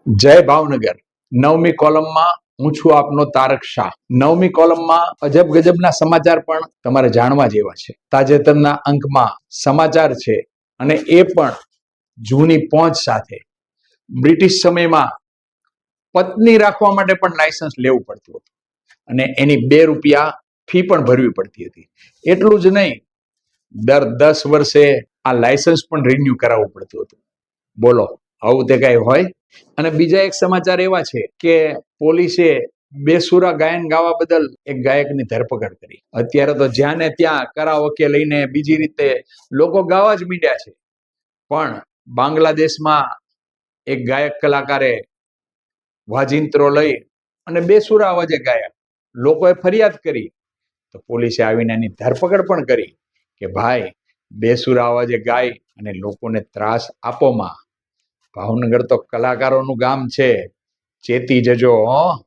જય ભાવનગર. નવમી કોલમમાં હું છું આપનો તારક શાહ. નવમી કોલમમાં અજબ ગજબના સમાચાર પણ તમારે જાણવા જેવા છે. તાજેતરના અંકમાં સમાચાર છે અને એ પણ જૂની પહોંચ સાથે. બ્રિટિશ સમયમાં પત્ની રાખવા માટે પણ લાયસન્સ લેવું પડતું હતું અને એની ₹2 ફી પણ ભરવી પડતી હતી. એટલું જ નહીં, દર 10 વર્ષે આ લાયસન્સ પણ રિન્યુ કરાવવું પડતું હતું. બોલો, આવું તે કઈ હોય? અને બીજા એક સમાચાર એવા છે કે પોલીસે બેસુરા ગાયન ગાવા બદલ એક ગાયકની ધરપકડ કરી. અત્યારે તો જ્યાં ને ત્યાં કરાઓકે લઈને બીજી રીતે લોકો ગાવા જ મીડ્યા છે. પણ બાંગ્લાદેશમાં એક ગાયક કલાકારે વાજિંત્રો લઈ અને બેસુરા અવાજે ગાયા. લોકોએ ફરિયાદ કરી તો પોલીસે આવીને એની ધરપકડ પણ કરી કે ભાઈ, બેસુરા અવાજે ગાય અને લોકોને ત્રાસ આપોમાં. ભાવનગર તો કલાકારોનું ગામ છે, ચેતી જજો.